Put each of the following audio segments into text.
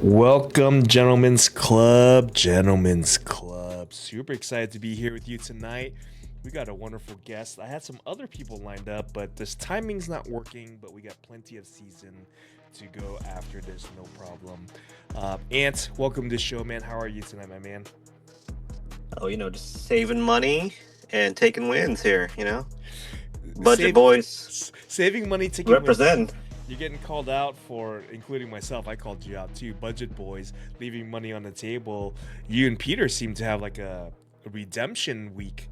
Welcome, Gentlemen's Club. Gentlemen's Club. Super excited to be here with you tonight. We got a wonderful guest. I had some other people lined up, but this timing's not working. But we got plenty of season to go after this, no problem. Ant, welcome to the show, man. How are you tonight, my man? Oh, just saving money and taking wins here, Budget Save, boys Saving money, taking wins. represent. You're getting called out for, including myself. I called you out too. Budget boys leaving money on the table. You and Peter seem to have like a redemption week.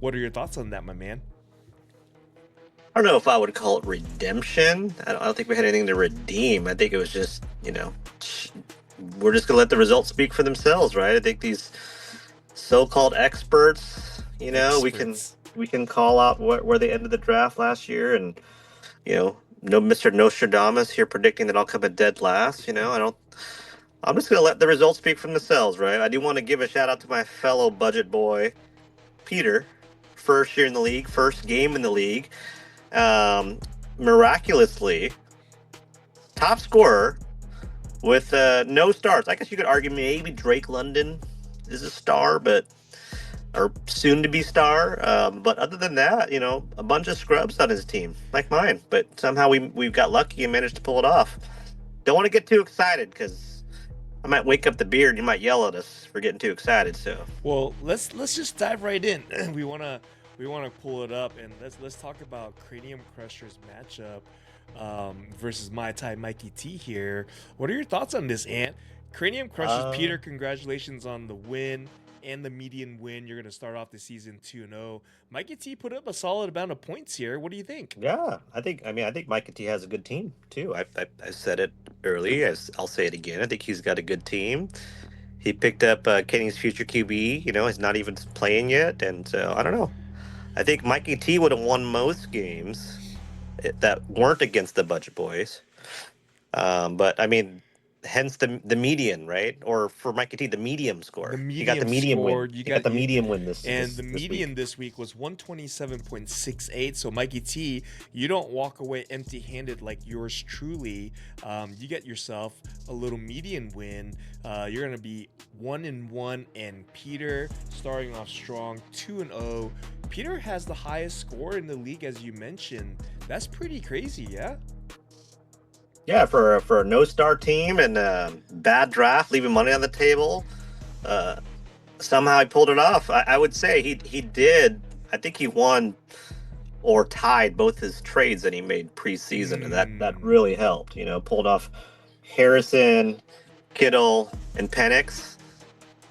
What are your thoughts on that, my man? I don't know if I would call it redemption. I don't think we had anything to redeem. I think it was just, we're just going to let the results speak for themselves, right? I think these so-called experts, we can Experts. we can call out where they ended the draft last year, and no Mr. Nostradamus here predicting that I'll come in dead last. I don't. I'm just going to let the results speak for themselves, right? I do want to give a shout out to my fellow budget boy, Peter. First year in the league, first game in the league. Um, Miraculously, top scorer with no stars. I guess you could argue maybe Drake London is a star, but or soon to be star. But other than that, a bunch of scrubs on his team, like mine. But somehow we've got lucky and managed to pull it off. Don't want to get too excited because I might wake up the beard. You might yell at us for getting too excited. So Well, let's just dive right in. We wanna pull it up and let's talk about Cranium Crushers matchup versus Mai Tai Mikey T here. What are your thoughts on this, Ant? Cranium Crushers, uh, Peter, congratulations on the win and the median win. You're gonna start off the season 2-0. Mikey T put up a solid amount of points here. What do you think? yeah, I think Mike T has a good team too. I said it early. I'll say it again. I think he's got a good team. He picked up Kenny's future QB. He's not even playing yet, and so I don't know. I think Mikey T would have won most games that weren't against the Budget Boys. But I mean, hence the median, right? Or for Mikey T, the medium The score. He got the medium medium win. scored. You He got got the you, medium win this and the this this week. median this week was 127.68. So Mikey T, you don't walk away empty-handed like yours truly. You get yourself a little median win. You're gonna be 1-1, and Peter starting off strong, 2-0. Peter has the highest score in the league, as you mentioned. That's pretty crazy, yeah. Yeah, for a no star team and bad draft, leaving money on the table. Uh, Somehow he pulled it off. I would say he did. I think he won or tied both his trades that he made preseason, and that Mm. really helped. Pulled off Harrison, Kittle, and Penix,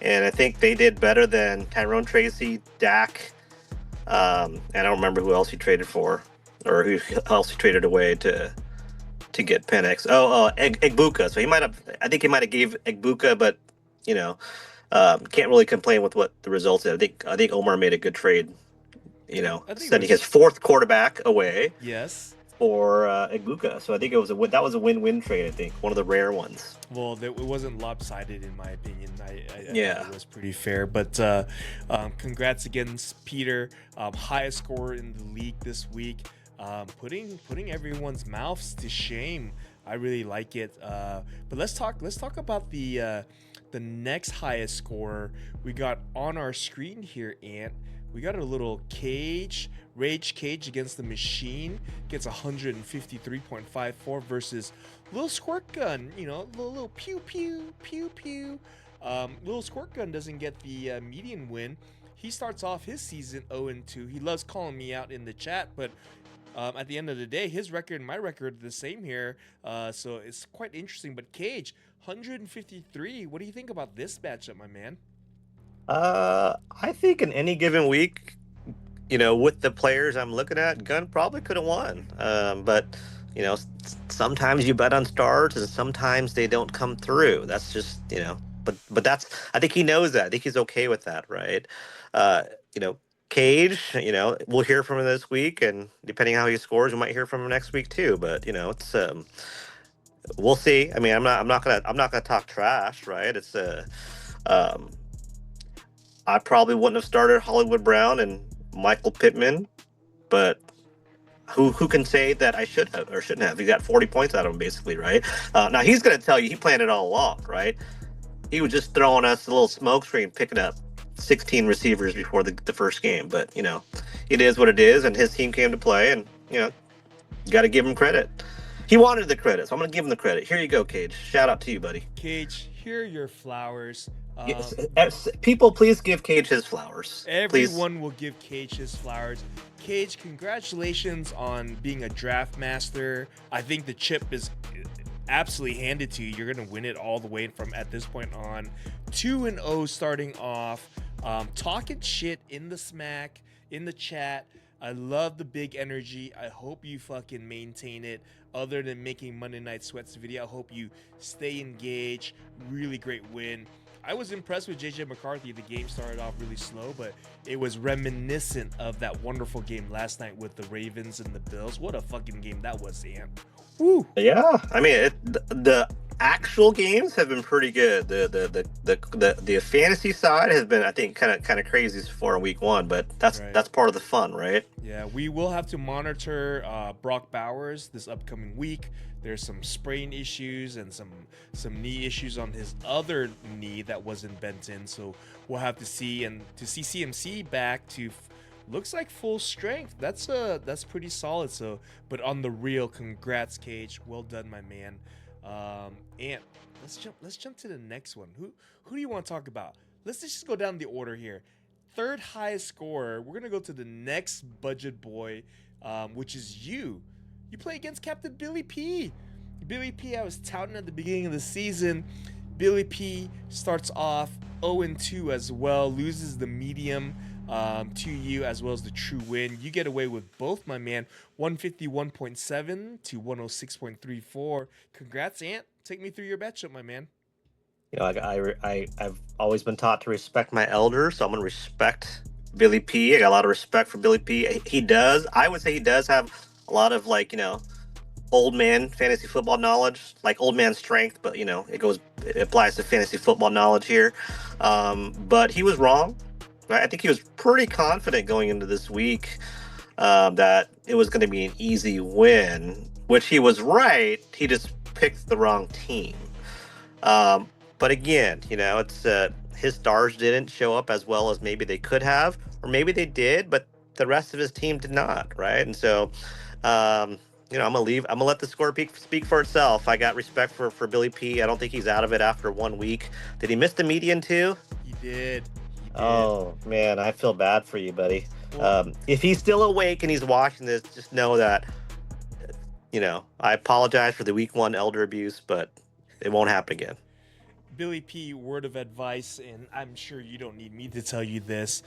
and I think they did better than Tyrone Tracy, Dak. And I don't remember who else he traded for, or who else he traded away to get Penix. Egbuka. So he might have. I think he might have gave Egbuka, but you know, can't really complain with what the results is. I think Omar made a good trade. I think it Sending his was fourth quarterback away yes. for Egbuka. So I think that was a win-win trade. I think one of the rare ones. Well, it wasn't lopsided in my opinion. I thought Yeah. it was pretty fair. But congrats against Peter, highest scorer in the league this week, putting everyone's mouths to shame. I really like it. But let's talk about the next highest scorer we got on our screen here, Ant. We got a little Rage Cage against the Machine. Gets 153.54 versus Little Squirt Gun. Little pew pew pew pew. Little Squirt Gun doesn't get the median win. He starts off his season 0-2. He loves calling me out in the chat, but at the end of the day, his record and my record are the same here. So it's quite interesting. But Cage, 153. What do you think about this matchup, my man? I think in any given week, with the players I'm looking at, Gunn probably could have won. But sometimes you bet on stars, and sometimes they don't come through. That's just But that's I think he knows that. I think he's okay with that, right? Uh, you know, Cage, we'll hear from him this week, and depending how he scores, we might hear from him next week too. But it's we'll see. I mean, I'm not gonna talk trash, right? Um, I probably wouldn't have started Hollywood Brown and Michael Pittman, but who can say that I should have or shouldn't have? He got 40 points out of him, basically, right? Now he's going to tell you he planned it all along, right? He was just throwing us a little smoke screen, picking up 16 receivers before the first game. But it is what it is, and his team came to play, and you got to give him credit. He wanted the credit, so I'm going to give him the credit. Here you go, Cage. Shout out to you, buddy. Cage, here are your flowers. Yes, people, please give Cage his flowers. Please. Everyone will give Cage his flowers. Cage, congratulations on being a draft master. I think the chip is absolutely handed to you. You're going to win it all the way from at this point on. 2-0 starting off. Talking shit in the smack, in the chat. I love the big energy. I hope you fucking maintain it. Other than making Monday Night Sweats video, I hope you stay engaged. Really great win. I was impressed with JJ McCarthy. The game started off really slow, but it was reminiscent of that wonderful game last night with the Ravens and the Bills. What a fucking game that was, Ant. Woo. Yeah, I mean the actual games have been pretty good. The fantasy side has been, I think, kind of crazy so far in week 1, but that's part of the fun, right? Yeah, we will have to monitor Brock Bowers this upcoming week. There's some sprain issues and some knee issues on his other knee that wasn't bent in, so we'll have to see. And to see CMC back to looks like full strength, that's pretty solid. So, but on the real, congrats, Cage. Well done, my man. And let's jump to the next one. Who do you want to talk about? Let's just go down the order here. Third highest scorer. We're gonna go to the next budget boy, which is you. You play against Captain Billy P. Billy P, I was touting at the beginning of the season. Billy P starts off 0-2 as well, loses the medium to you as well as the true win. You get away with both, my man. 151.7 to 106.34. Congrats, Ant. Take me through your matchup, my man. I've always been taught to respect my elders, so I'm gonna respect Billy P. I got a lot of respect for Billy P. I would say he does have a lot of old man fantasy football knowledge, like old man strength, but it applies to fantasy football knowledge here. But he was wrong. Right? I think he was pretty confident going into this week that it was going to be an easy win, which he was right. He just picked the wrong team. But again, it's his stars didn't show up as well as maybe they could have, or maybe they did, but the rest of his team did not, right? And so, I'm gonna let the score speak for itself. I got respect for Billy P. I don't think he's out of it after 1 week. Did he miss the median too? He did. Oh man, I feel bad for you, buddy. If he's still awake and he's watching this, just know that I apologize for the week 1 elder abuse, but it won't happen again. Billy P, word of advice, and I'm sure you don't need me to tell you this.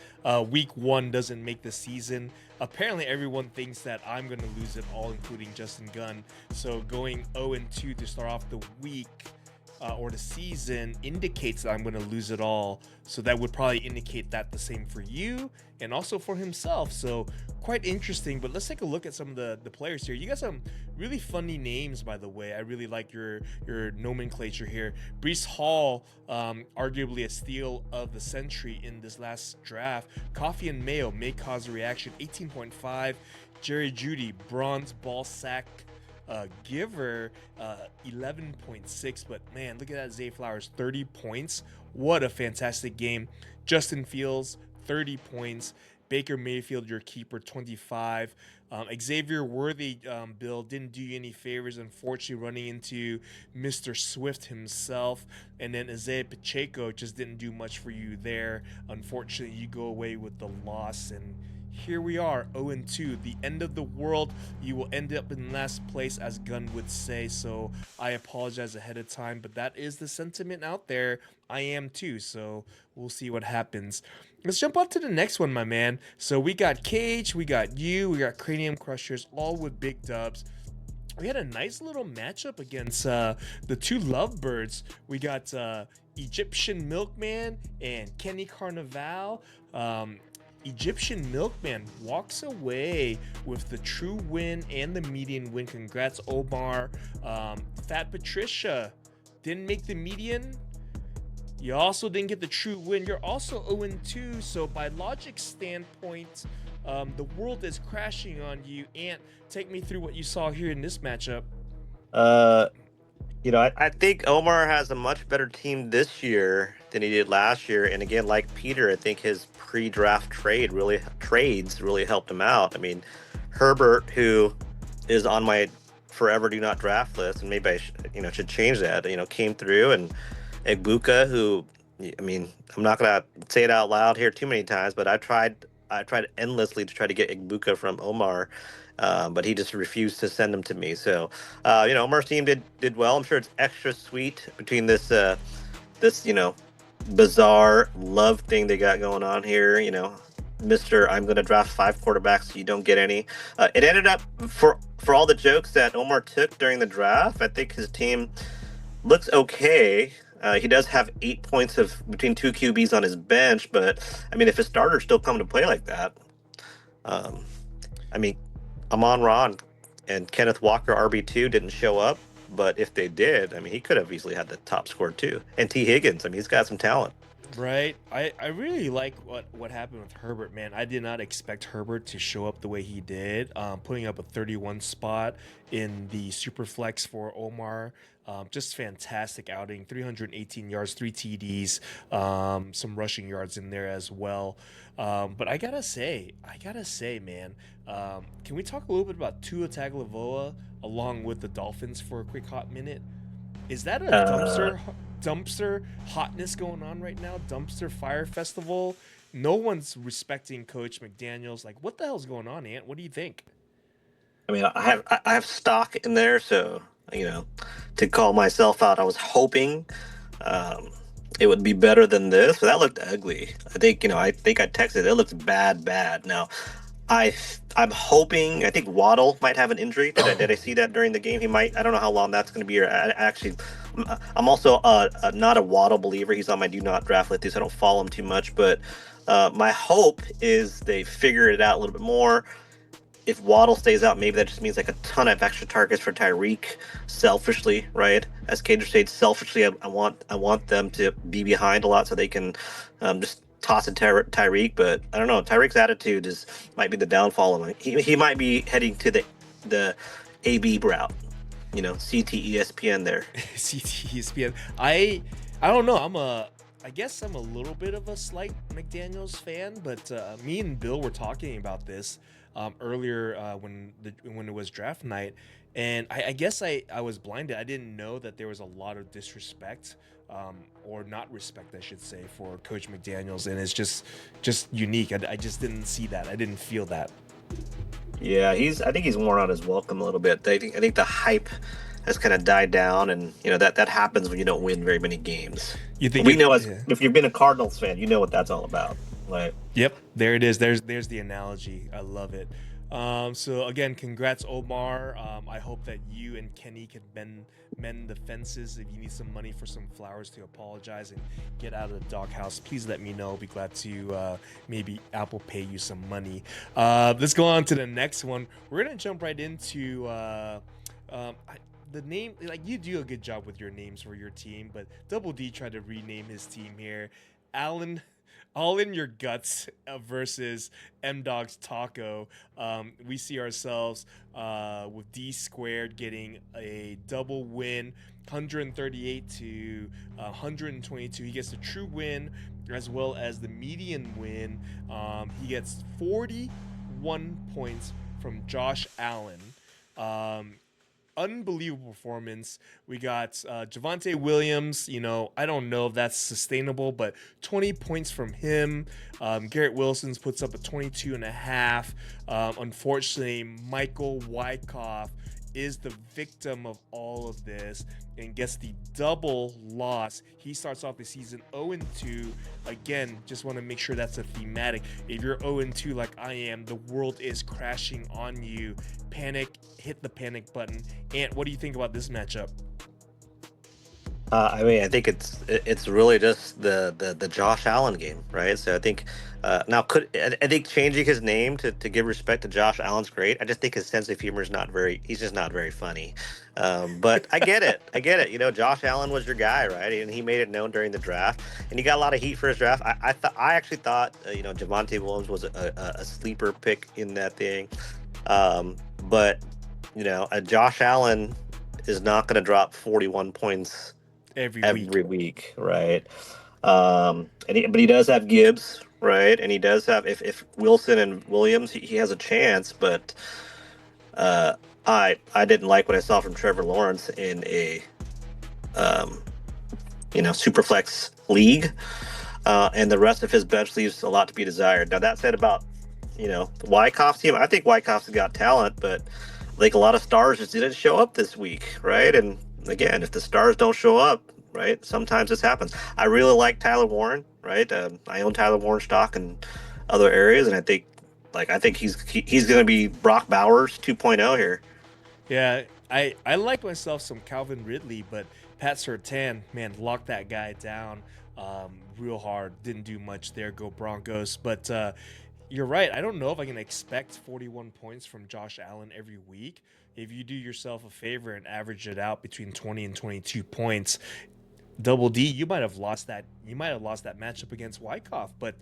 Week 1 doesn't make the season. Apparently, everyone thinks that I'm going to lose it all, including Justin Gunn. So going 0-2 to start off the week or the season indicates that I'm going to lose it all. So that would probably indicate that the same for you and also for himself. So quite interesting. But let's take a look at some of the players here. You got some really funny names, by the way. I really like your nomenclature here. Breece Hall, arguably a steal of the century in this last draft. Coffee and Mayo may cause a reaction. 18.5. Jerry Jeudy, bronze ball sack giver, 11.6. But man, look at that. Zay Flowers, 30 points. What a fantastic game. Justin Fields, 30 points. Baker Mayfield, your keeper, 25. Xavier Worthy, Bill, didn't do you any favors, unfortunately, running into Mr. Swift himself. And then Isaiah Pacheco just didn't do much for you there. Unfortunately, you go away with the loss, and here we are, 0-2, the end of the world. You will end up in last place, as Gunn would say, so I apologize ahead of time, but that is the sentiment out there. I am too, so we'll see what happens. Let's jump on to the next one, my man. So we got Cage, we got you, we got Cranium Crushers, all with big dubs. We had a nice little matchup against the two lovebirds. We got Egyptian Milkman and Kenny Carnival. Egyptian Milkman walks away with the true win and the median win. Congrats, Omar. Fat Patricia didn't make the median. You also didn't get the true win. You're also 0-2. So by logic standpoint, The world is crashing on you. Ant, take me through what you saw here in this matchup. Uh, I think Omar has a much better team this year than he did last year. And again, like Peter, I think his pre-draft trades really helped him out. I mean, Herbert, who is on my forever do not draft list, and maybe I should change that. Came through, and Egbuka, who, I mean, I'm not gonna say it out loud here too many times, but I tried endlessly to try to get Egbuka from Omar, but he just refused to send him to me. So, Omar's team did well. I'm sure it's extra sweet between this bizarre love thing they got going on here. Mister, I'm going to draft 5 quarterbacks, so you don't get any. It ended up for all the jokes that Omar took during the draft. I think his team looks okay. He does have 8 points of between two QBs on his bench, but I mean, if his starters still come to play like that, um, I mean, Amon Ra and Kenneth Walker RB2 didn't show up, but if they did, I mean, he could have easily had the top score too. And T Higgins, I mean, he's got some talent. Right. I really like what happened with Herbert, man. I did not expect Herbert to show up the way he did, putting up a 31 spot in the super flex for Omar. Just fantastic outing, 318 yards, 3 TDs, some rushing yards in there as well. But I gotta say, man, can we talk a little bit about Tua Tagovailoa along with the Dolphins for a quick hot minute? Is that a Uh, dumpster hotness going on right now? Dumpster fire festival? No one's respecting Coach McDaniels. Like, what the hell's going on, Ant? What do you think? I mean, I have stock in there, so you know, to call myself out, I was hoping um, it would be better than this. But that looked ugly. I think I texted. It looks bad, bad. Now, I'm hoping. I think Waddle might have an injury. Did I see that during the game? He might. I don't know how long that's going to be. Or actually, I'm also not a Waddle believer. He's on my do not draft list, so I don't follow him too much. But my hope is they figure it out a little bit more. If Waddle stays out, maybe that just means like a ton of extra targets for Tyreek. Selfishly, right? As Cager said, selfishly, I want them to be behind a lot so they can just toss it to Tyreek. But I don't know. Tyreek's attitude might be the downfall of him. He might be heading to the AB route. CTESPN there. CTESPN. I don't know. I guess I'm a little bit of a slight McDaniels fan, but me and Bill were talking about this earlier when it was draft night, and I guess I was blinded. I didn't know that there was a lot of disrespect, or not respect, I should say, for Coach McDaniels, and it's just unique. I just didn't see that. I didn't feel that. Yeah, I think he's worn out his welcome a little bit. I think the hype has kind of died down, and that happens when you don't win very many games. You think We it? know, as Yeah. if you've been a Cardinals fan, you know what that's all about. Like, Yep, there it is. There's the analogy. I love it. So again, congrats, Omar. I hope that you and Kenny can mend the fences. If you need some money for some flowers to apologize and get out of the doghouse, please let me know. I'll be glad to maybe Apple pay you some money. Let's go on to the next one. We're gonna jump right into the name. Like, you do a good job with your names for your team, but Double D tried to rename his team here. Alan, all in your guts versus M Dog's Taco. We see ourselves with D squared getting a double win, 138 to 122. He gets the true win as well as the median win. He gets 41 points from Josh Allen. Um, Unbelievable performance. We got Javante Williams. I don't know if that's sustainable, but 20 points from him. Garrett Wilson's puts up a 22 and a half. Unfortunately, Michael Wyckoff is the victim of all of this and gets the double loss. He starts off the season 0-2. Again, just want to make sure that's a thematic. If you're 0-2 like I am, the world is crashing on you. Panic, hit the panic button. Ant, what do you think about this matchup? I mean, I think it's really just the Josh Allen game, right? So I think now could I think changing his name to give respect to Josh Allen's great. I just think his sense of humor is not very. He's just not very funny. But I get it. I get it. You know, Josh Allen was your guy, right? And he made it known during the draft, and he got a lot of heat for his draft. I actually thought you know Javonte Williams was a sleeper pick in that thing, but you know, Josh Allen is not going to drop 41 points Every week. every week, right? But he does have Gibbs, right? And he does have if Wilson and Williams, he has a chance. But uh, I didn't like what I saw from Trevor Lawrence in a um, you know superflex league, and the rest of his bench leaves a lot to be desired. Now that said about you know Wyckoff's team, I think Wyckoff's got talent, but like a lot of stars just didn't show up this week, right? And again, if the stars don't show up, right, sometimes this happens. I really like Tyler Warren, right? I own Tyler Warren stock in other areas, and I think he's going to be Brock Bowers 2.0 here. Yeah, I like myself some Calvin Ridley, but Pat Surtain, man, locked that guy down real hard. Didn't do much there. Go Broncos. But you're right. I don't know if I can expect 41 points from Josh Allen every week. If you do yourself a favor and average it out between 20 and 22 points, Double D, you might have lost that. You might have lost that matchup against Wyckoff. But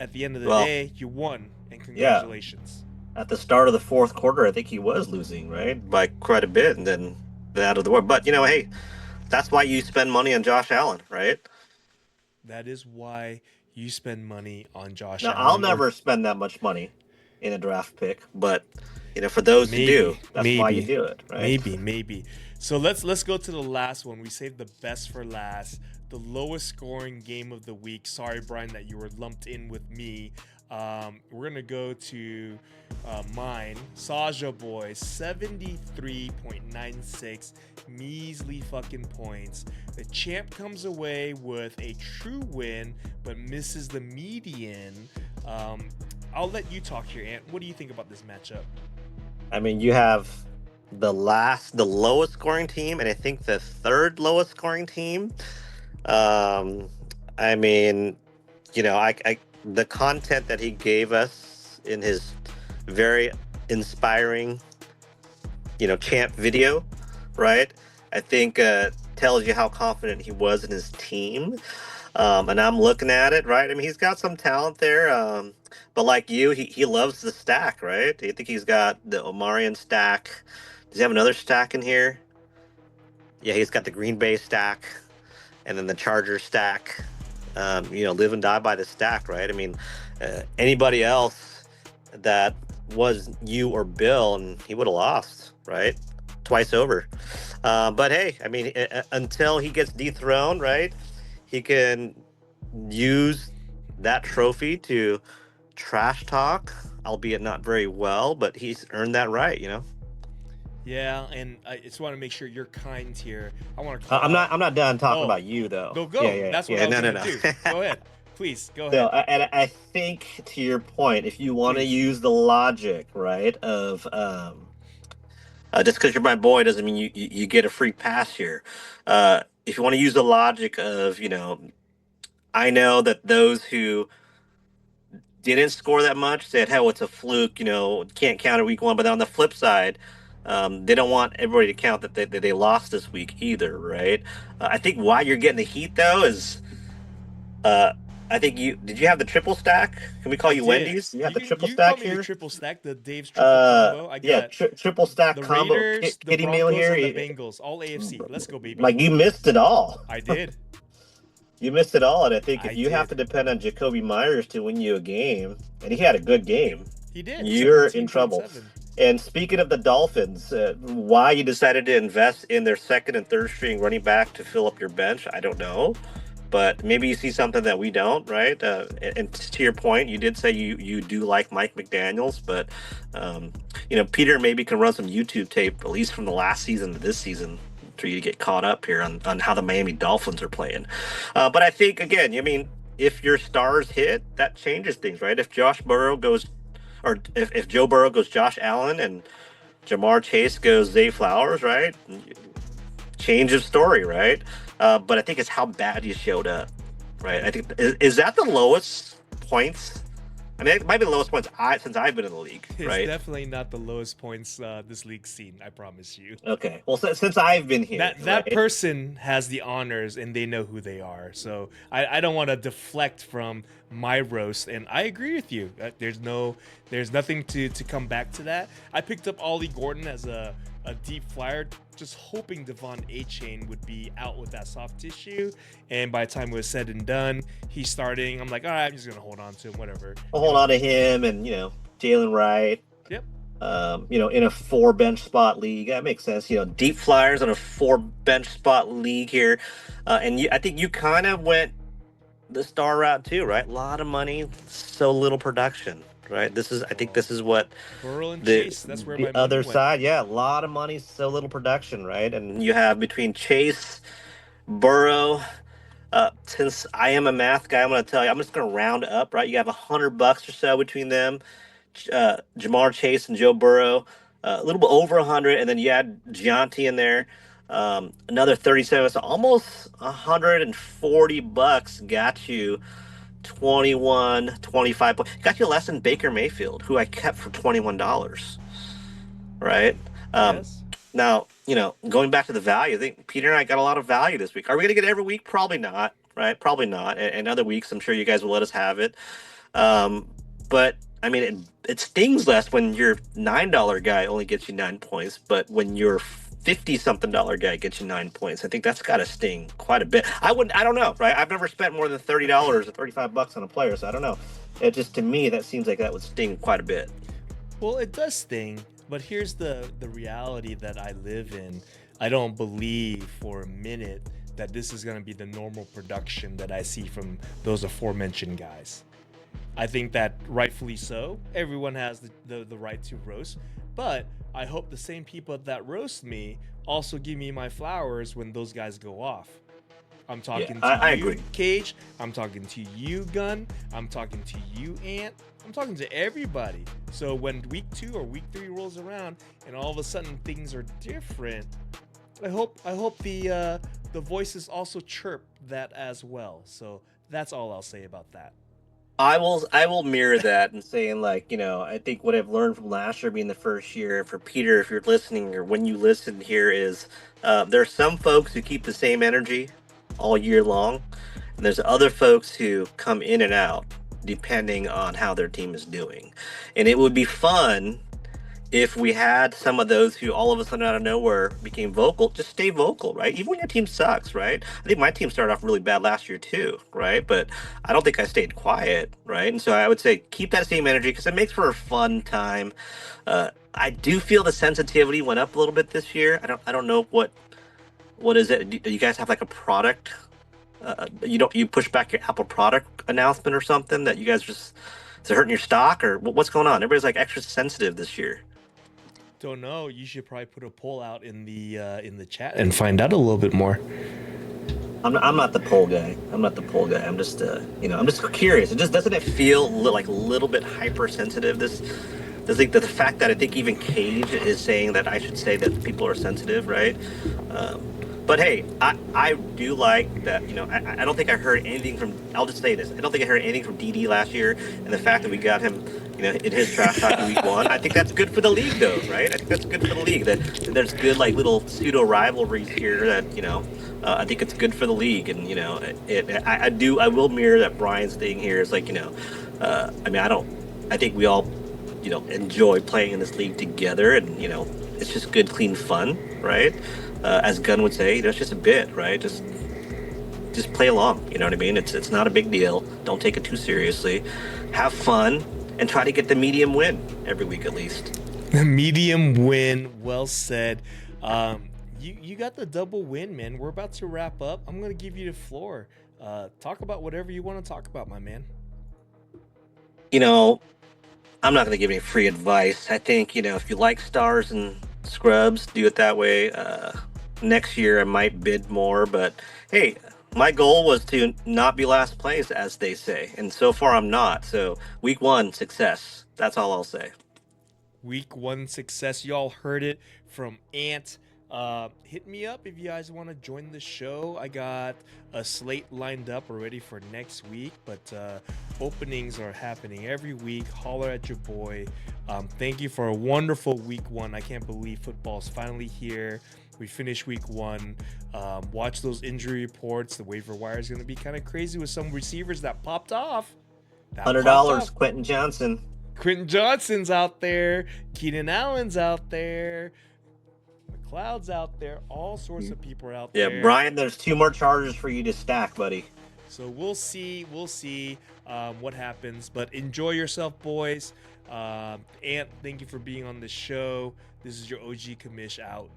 at the end of the Well, day, you won, and yeah, congratulations. at the start of the fourth quarter, I think he was losing, right, by quite a bit, and then out of the war. But you know, hey, that's why you spend money on Josh Allen, right? That is why you spend money on Josh Now, I'll Allen, or never spend that much money in a draft pick, but you know, for those who do, maybe, that's why you maybe, do it, right? maybe. So let's go to the last one. We saved the best for last. The lowest scoring game of the week. Sorry, Brian, that you were lumped in with me. We're gonna go to mine. Saja Boy, 73.96, measly fucking points. The champ comes away with a true win, but misses the median. I'll let you talk here, Ant. What do you think about this matchup? I mean, you have the lowest scoring team, and I think the third lowest scoring team. Um, I mean, you know, the content that he gave us in his very inspiring, you know, champ video, right? I think tells you how confident he was in his team. And I'm looking at it, right? I mean, he's got some talent there. But like you, he loves the stack, right? I think he's got the Omarion stack. Does he have another stack in here? Yeah, he's got the Green Bay stack and then the Charger stack. You know, live and die by the stack, right? I mean, anybody else that was you or Bill, and he would have lost, right? Twice over. But hey, I mean, until he gets dethroned, right? He can use that trophy to trash talk, albeit not very well, but he's earned that right, you know. Yeah, and I just want to make sure you're kind here. I want to call I'm not. out. I'm not done talking Oh, about you though. go Yeah, go. yeah, That's what yeah. I was No, no, gonna no. do. Go ahead, please. Go So, ahead, and I think to your point, if you want to please. use the logic, right, of just because you're my boy doesn't mean you get a free pass here. If you want to use the logic of, you know, I know that those who didn't score that much said, hell, it's a fluke, you know, can't count it week one. But on the flip side, they don't want everybody to count that they lost this week either, right? I think why you're getting the heat, though, is uh, I think you have the triple stack? Can we call I you did. Wendy's? You have You the can triple you can call stack me the here? triple stack, the Dave's triple combo. I Yeah, got triple stack the combo Raiders, the kitty meal Broncos, here. and the Bengals, all AFC. Let's go, baby. Like you missed it all. I did. You missed it all, and I think if I you have did. to depend on Jacoby Myers to win you a game, and he had a good game, He did. you're in trouble. 17.7. And speaking of the Dolphins, why you decided to invest in their second and third string running back to fill up your bench, I don't know. But maybe you see something that we don't, right? And to your point, you did say you do like Mike McDaniels, but you know Peter maybe can run some YouTube tape at least from the last season to this season for you to get caught up here on how the Miami Dolphins are playing. But I think again, I mean, if your stars hit, that changes things, right? If Josh Burrow goes, or if Joe Burrow goes Josh Allen and Jamar Chase goes Zay Flowers, right? Change of story, right? but I think it's how bad you showed up, right? I think is that the lowest points? I mean, it might be the lowest points since I've been in the league, It's right? definitely not the lowest points this league's seen. I promise you. Okay. Well, since I've been here, That right? person has the honors and they know who they are. So I don't want to deflect from my roast. And I agree with you. There's nothing to come back to that. I picked up Ollie Gordon as a deep flyer, just hoping Devon A Chain would be out with that soft tissue. And by the time it was said and done, he's starting. I'm like, all right, I'm just gonna hold on to him, whatever. I'll You hold know. on to him, and Jalen Wright. Yep. In a 4 bench spot league, that makes sense. Deep flyers on a 4 bench spot league here, and I think you kind of went the star route too, right? A lot of money, so little production, right? I think this is what Burrow and the Chase. That's where the my money other went. side, yeah, a lot of money, so little production, right? And you have between Chase, Burrow. Since I am a math guy, I'm going to tell you, I'm just going to round up, right? You have $100 or so between them, Jamar Chase and Joe Burrow, a little bit over 100, and then you add Gianti in there, another 37, so almost $140 got you 21, 25 points. Got you less than Baker Mayfield, who I kept for $21, right? Um, Yes. Now, going back to the value, I think Peter and I got a lot of value this week. Are we going to get it every week? Probably not, right? Probably not. And other weeks, I'm sure you guys will let us have it. Um, but I mean, it stings less when your $9 guy only gets you 9 points, but when your 50 something dollar guy gets you 9 points, I think that's got to sting quite a bit. I don't know, right? I've never spent more than $30 or $35 on a player, so I don't know. It just, to me, that seems like that would sting quite a bit. Well, it does sting, but here's the reality that I live in. I don't believe for a minute that this is going to be the normal production that I see from those aforementioned guys. I think that rightfully so. Everyone has the right to roast, but I hope the same people that roast me also give me my flowers when those guys go off. I'm Yeah, talking to I you, agree. Cage. I'm talking to you, Gun. I'm talking to you, Ant. I'm talking to everybody. So when week 2 or week 3 rolls around and all of a sudden things are different, I hope the voices also chirp that as well. So that's all I'll say about that. I will mirror that and saying, like, I think what I've learned from last year being the first year for Peter, if you're listening or when you listen here, is there are some folks who keep the same energy all year long, and there's other folks who come in and out depending on how their team is doing. And it would be fun if we had some of those who all of a sudden out of nowhere became vocal. Just stay vocal, right? Even when your team sucks, right? I think my team started off really bad last year too, right? But I don't think I stayed quiet, right? And so I would say keep that same energy because it makes for a fun time. I do feel the sensitivity went up a little bit this year. I don't know what is it. Do you guys have like a product? You don't you push back your Apple product announcement or something that you guys just is it hurting your stock or what's going on? Everybody's like extra sensitive this year. Don't know. You should probably put a poll out in the chat and find out a little bit more. I'm not the poll guy. I'm not the poll guy. I'm just I'm just curious. It just doesn't it feel like a little bit hypersensitive. This like the fact that I think even Cage is saying that I should say that people are sensitive, right? Um, but hey, I do like that. I don't think I heard anything from. I'll just say this. I don't think I heard anything from DD last year, and the fact that we got him, in his trash talking week 1. I think that's good for the league, though, right? I think that's good for the league. That there's good like little pseudo rivalries here. That I think it's good for the league, and I will mirror that Brian's thing here is like I mean I think we all enjoy playing in this league together, and it's just good, clean fun, right? As Gunn would say, it's just a bit, right? Just play along. You know what I mean? It's not a big deal. Don't take it too seriously. Have fun and try to get the medium win every week at least. Medium win. Well said. You got the double win, man. We're about to wrap up. I'm gonna give you the floor. Talk about whatever you want to talk about, my man. You know, I'm not going to give any free advice. I think if you like stars and scrubs, do it that way. Next year I might bid more, but hey, my goal was to not be last place, as they say, and so far I'm not. So week 1 success. That's all I'll say. Week 1 success. Y'all heard it from Ant. Hit me up if you guys want to join the show. I got a slate lined up already for next week, but openings are happening every week. Holler at your boy. Thank you for a wonderful week one. I can't believe football's finally here. We finished week one. Watch those injury reports. The waiver wire is going to be kind of crazy with some receivers that popped off. $100, Quentin Johnson. Quentin Johnson's out there. Keenan Allen's out there. McLeod's out there. All sorts of people are out there. Yeah, Brian, there's 2 more charges for you to stack, buddy. So we'll see. What happens. But enjoy yourself, boys. Ant, thank you for being on the show. This is your OG Commish out.